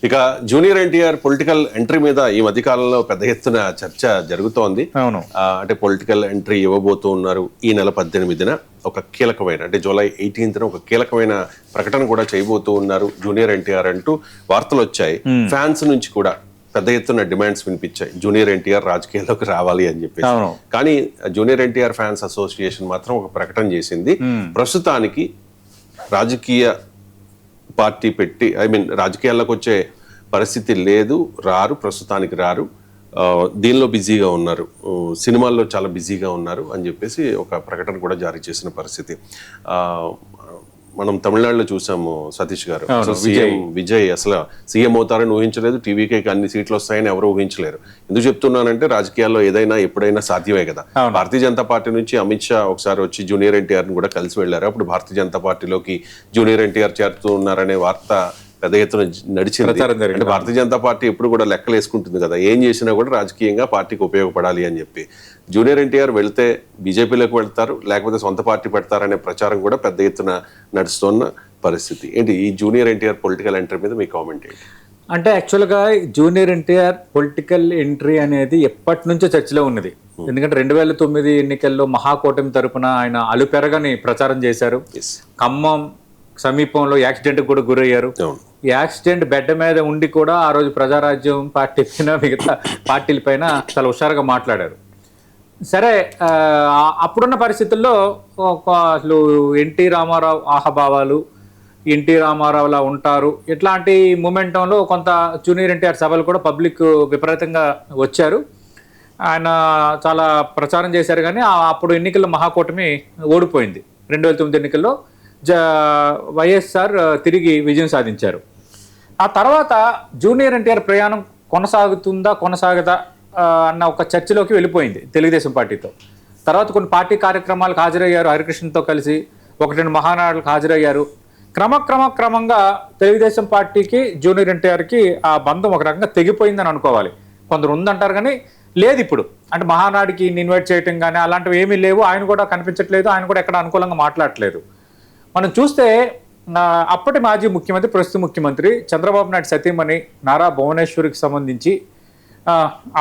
ఇక junior NTR political entry మీద ఈ మధ్య కాలంలో పెద్ద ఎత్తున చర్చ జరుగుతోంది. అవును, అంటే పొలిటికల్ ఎంట్రీ ఇవ్వబోతూ ఉన్నారు ఈ నెల 18న. ఒక కీలకమైన అంటే జూలై 18న ఒక కీలకమైన ప్రకటన కూడా చేయబోతూ ఉన్నారు జూనియర్ ఎన్టీఆర్ అంటూ వార్తలు వచ్చాయి. ఫ్యాన్స్ నుంచి కూడా పెద్ద ఎత్తున డిమాండ్స్ వినిపించాయి, జూనియర్ ఎన్టీఆర్ రాజకీయాల్లోకి రావాలి అని చెప్పేసి. కానీ జూనియర్ ఎన్టీఆర్ ఫ్యాన్స్ అసోసియేషన్ మాత్రం ఒక ప్రకటన చేసింది. ప్రస్తుతానికి రాజకీయ పార్టీ పెట్టి రాజకీయాల్లోకి వచ్చే పరిస్థితి లేదు, ప్రస్తుతానికి రారు, దీనిలో బిజీగా ఉన్నారు, సినిమాల్లో చాలా బిజీగా ఉన్నారు అని చెప్పేసి ఒక ప్రకటన కూడా జారీ చేసిన పరిస్థితి. మనం తమిళనాడులో చూసాము సతీష్ గారు, విజయ్ అసలు సీఎం అవుతారని ఊహించలేదు, టీవీకి అన్ని సీట్లు వస్తాయని ఎవరు ఊహించలేరు. ఎందుకు చెప్తున్నానంటే రాజకీయాల్లో ఏదైనా ఎప్పుడైనా సాధ్యమే కదా. భారతీయ జనతా పార్టీ నుంచి అమిత్ షా ఒకసారి వచ్చి జూనియర్ ఎన్టీఆర్ ని కూడా కలిసి వెళ్లారు. అప్పుడు భారతీయ జనతా పార్టీలోకి జూనియర్ ఎన్టీఆర్ చేరుతూ ఉన్నారనే వార్త పెద్ద ఎత్తున నడిచింది. అంటే భారతీయ జనతా పార్టీ ఎప్పుడు కూడా లెక్కలు వేసుకుంటుంది కదా, ఏం చేసినా కూడా రాజకీయంగా పార్టీకి ఉపయోగపడాలి అని చెప్పి. జూనియర్ ఎన్టీఆర్ వెళ్తే బీజేపీలోకి వెళ్తారు, లేకపోతే సొంత పార్టీ పెడతారనే ప్రచారం కూడా పెద్ద ఎత్తున నడుస్తున్న పరిస్థితి. ఏంటి ఈ జూనియర్ ఎన్టీఆర్ పొలిటికల్ ఎంట్రీ మీద మీ కామెంట్ ఏంటి? అంటే యాక్చువల్గా జూనియర్ ఎన్టీఆర్ పొలిటికల్ ఎంట్రీ అనేది ఎప్పటి నుంచో చర్చలో ఉన్నది. ఎందుకంటే 2009 ఎన్నికల్లో మహాకూటమి తరపున ఆయన అలుపెరగని ప్రచారం చేశారు. ఖమ్మం సమీపంలో యాక్సిడెంట్ కూడా గురయ్యారు. ఈ యాక్సిడెంట్ బెడ్ మీద ఉండి కూడా ఆ రోజు ప్రజారాజ్యం పార్టీ పైన మిగతా పార్టీల పైన చాలా హుషారుగా మాట్లాడారు. సరే, అప్పుడున్న పరిస్థితుల్లో అసలు ఎన్టీ రామారావు ఆహభావాలు, ఎన్టీ రామారావులా ఉంటారు, ఇట్లాంటి మూమెంటంలో కొంత జూనియర్ ఎన్టీఆర్ సభలు కూడా పబ్లిక్ విపరీతంగా వచ్చారు. ఆయన చాలా ప్రచారం చేశారు. కానీ అప్పుడు ఎన్నికల్లో మహాకూటమి ఓడిపోయింది. 2009 ఎన్నికల్లో వైఎస్ఆర్ తిరిగి విజయం సాధించారు. ఆ తర్వాత జూనియర్ ఎన్టీఆర్ ప్రయాణం కొనసాగదా అన్న ఒక చర్చలోకి వెళ్ళిపోయింది తెలుగుదేశం పార్టీతో. తర్వాత కొన్ని పార్టీ కార్యక్రమాలకు హాజరయ్యారు, హరికృష్ణతో కలిసి 1-2 మహానాడులకు హాజరయ్యారు. క్రమంగా తెలుగుదేశం పార్టీకి జూనియర్ ఎన్టీఆర్కి ఆ బంధం ఒక రకంగా తెగిపోయిందని అనుకోవాలి. కొందరు ఉందంటారు కానీ లేదు ఇప్పుడు. అంటే మహానాడికి ఇన్వైట్ చేయటం కానీ అలాంటివి ఏమీ లేవు. ఆయన కూడా కనిపించట్లేదు, ఆయన కూడా ఎక్కడ అనుకూలంగా మాట్లాడట్లేదు. మనం చూస్తే అప్పటి మాజీ ముఖ్యమంత్రి, ప్రస్తుత ముఖ్యమంత్రి చంద్రబాబు నాయుడు సతీమణి నారా భువనేశ్వరికి సంబంధించి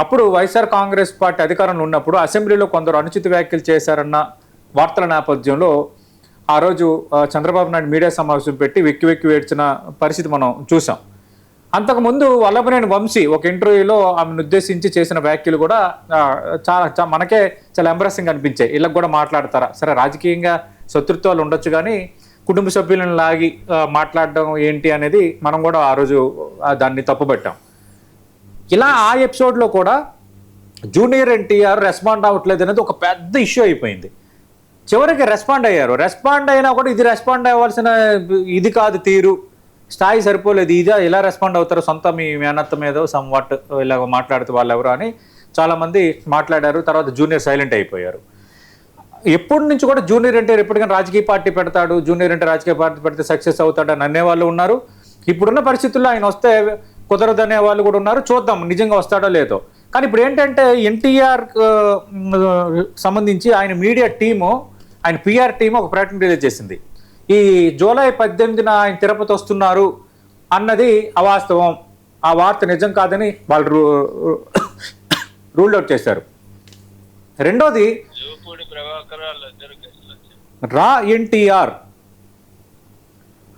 అప్పుడు వైఎస్ఆర్ కాంగ్రెస్ పార్టీ అధికారంలో ఉన్నప్పుడు అసెంబ్లీలో కొందరు అనుచిత వ్యాఖ్యలు చేశారన్న వార్తల నేపథ్యంలో ఆ రోజు చంద్రబాబు నాయుడు మీడియా సమావేశం పెట్టి వెక్కి ఏడ్చిన పరిస్థితి మనం చూసాం. అంతకుముందు వల్లభనేని వంశీ ఒక ఇంటర్వ్యూలో ఆమెను ఉద్దేశించి చేసిన వ్యాఖ్యలు కూడా మనకే చాలా ఎంబ్రెసింగ్ అనిపించాయి. వీళ్ళకి కూడా మాట్లాడతారా? సరే, రాజకీయంగా శత్రుత్వాలు ఉండొచ్చు కానీ కుటుంబ సభ్యులను లాగి మాట్లాడడం ఏంటి అనేది మనం కూడా ఆ రోజు దాన్ని తప్పుపట్టాం. ఇలా ఆ ఎపిసోడ్లో కూడా జూనియర్ ఎన్టీఆర్ రెస్పాండ్ అవ్వట్లేదు అనేది ఒక పెద్ద ఇష్యూ అయిపోయింది. చివరికి రెస్పాండ్ అయ్యారు. రెస్పాండ్ అయినా కూడా ఇది రెస్పాండ్ అవ్వాల్సిన ఇది కాదు, తీరు స్థాయి సరిపోలేదు. ఇలా రెస్పాండ్ అవుతారు సొంత మీ మేనత్త మీద సమ్వాట్ ఇలా మాట్లాడుతూ వాళ్ళు ఎవరు అని చాలామంది మాట్లాడారు. తర్వాత జూనియర్ సైలెంట్ అయిపోయారు. ఎప్పటి నుంచి కూడా జూనియర్ ఎన్టీఆర్ ఎప్పటికైనా రాజకీయ పార్టీ పెడతాడు, జూనియర్ ఎన్టీఆర్ రాజకీయ పార్టీ పెడితే సక్సెస్ అవుతాడు అని అనేవాళ్ళు ఉన్నారు. ఇప్పుడున్న పరిస్థితుల్లో ఆయన వస్తే కుదరదనే వాళ్ళు కూడా ఉన్నారు. చూద్దాం నిజంగా వస్తాడో లేదో. కానీ ఇప్పుడు ఏంటంటే ఎన్టీఆర్ సంబంధించి ఆయన మీడియా టీము, ఆయన పిఆర్ టీము ఒక ప్రకటన రిలీజ్ చేసింది. ఈ జూలై 18న ఆయన తిరుపతి వస్తున్నారు అన్నది అవాస్తవం, ఆ వార్త నిజం కాదని వాళ్ళు రూల్ అవుట్ చేశారు. రెండోది రా ఎన్టీఆర్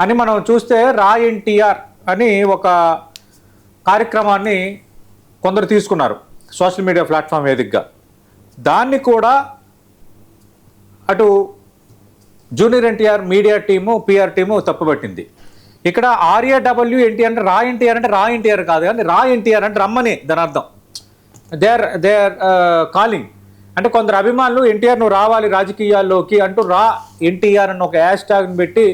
అని మనం చూస్తే రా ఎన్టీఆర్ అని ఒక కార్యక్రమాన్ని కొందరు తీసుకున్నారు సోషల్ మీడియా ప్లాట్ఫామ్ వేదికగా. దాన్ని కూడా అటు junior NTR media team, PR team తప్పుపట్టింది. ఇక్కడ RAW ఎన్టీఆర్ అంటే రా ఎన్టీఆర్ కాదు, కానీ రా ఎన్టీఆర్ అంటే రమ్మని దాని అర్థం. They are calling. అంటే కొందరు అభిమానులు ఎన్టీఆర్ నువ్వు రావాలి రాజకీయాల్లోకి అంటూ రా ఎన్టీఆర్ అని ఒక హ్యాష్ ట్యాగ్ని పెట్టి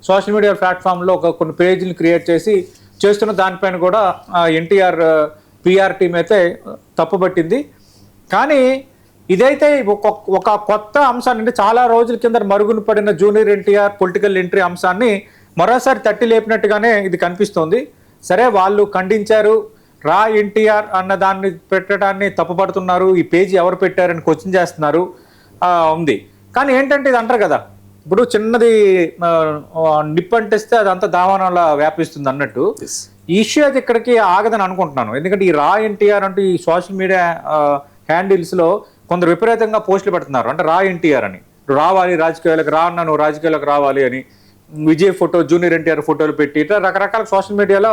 సోషల్ మీడియా ప్లాట్ఫామ్లో కొన్ని పేజీలు క్రియేట్ చేసి చేస్తున్న దానిపైన కూడా ఎన్టీఆర్ పిఆర్ టీం అయితే తప్పుపట్టింది. కానీ ఇదైతే ఒక కొత్త అంశాన్ని, అంటే చాలా రోజుల కింద మరుగున పడిన జూనియర్ ఎన్టీఆర్ పొలిటికల్ ఎంట్రీ అంశాన్ని మరోసారి తట్టి లేపినట్టుగానే ఇది కనిపిస్తోంది. సరే, వాళ్ళు ఖండించారు, రా ఎన్టీఆర్ అన్న దాన్ని పెట్టడాన్ని తప్పుపడుతున్నారు, ఈ పేజీ ఎవరు పెట్టారని క్వశ్చన్ చేస్తున్నారు ఉంది. కానీ ఏంటంటే ఇది అంటారు కదా, ఇప్పుడు చిన్నది నిప్పంటిస్తే అదంతా దావానంలా వ్యాపిస్తుంది అన్నట్టు ఈ ఇష్యూ అయితే ఇక్కడికి ఆగదని అనుకుంటున్నాను. ఎందుకంటే ఈ రా ఎన్టీఆర్ అంటూ ఈ సోషల్ మీడియా హ్యాండిల్స్లో కొందరు విపరీతంగా పోస్టులు పెడుతున్నారు. అంటే రా ఎన్టీఆర్ అని, రావాలి రాజకీయాలకు, రా అన్నా నువ్వు రాజకీయాలకు రావాలి అని, విజయ్ ఫోటో, జూనియర్ ఎన్టీఆర్ ఫోటోలు పెట్టి ఇట్లా రకరకాల సోషల్ మీడియాలో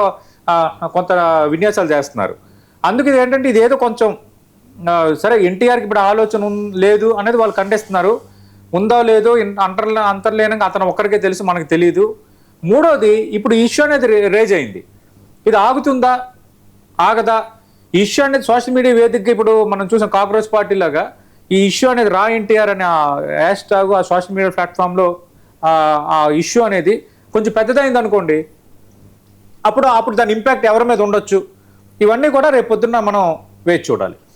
కొంత విన్యాసాలు చేస్తున్నారు. అందుకు ఇది ఏంటంటే ఇదేదో కొంచెం సరే ఎన్టీఆర్కి ఇప్పుడు ఆలోచన లేదు అనేది వాళ్ళు ఖండిస్తున్నారు. ఉందో లేదో అంతర్లీనంగా అతను ఒక్కరికే తెలుసు, మనకు తెలియదు. మూడోది, ఇప్పుడు ఈ ఇష్యూ అనేది రేజ్ అయింది. ఇది ఆగుతుందా ఆగదా? ఈ ఇష్యూ అనేది సోషల్ మీడియా వేదికగా ఇప్పుడు మనం చూసాం కాక్రోచ్ పార్టీ లాగా ఈ ఇష్యూ అనేది రా ఎన్టీఆర్ అనే హ్యాష్ ట్యాగ్ ఆ సోషల్ మీడియా ప్లాట్ఫామ్లో ఆ ఇష్యూ అనేది కొంచెం పెద్దదైంది అనుకోండి, అప్పుడు దాని ఇంపాక్ట్ ఎవరి మీద ఉండొచ్చు, ఇవన్నీ కూడా రేపు పొద్దున్న మనం వేచి చూడాలి.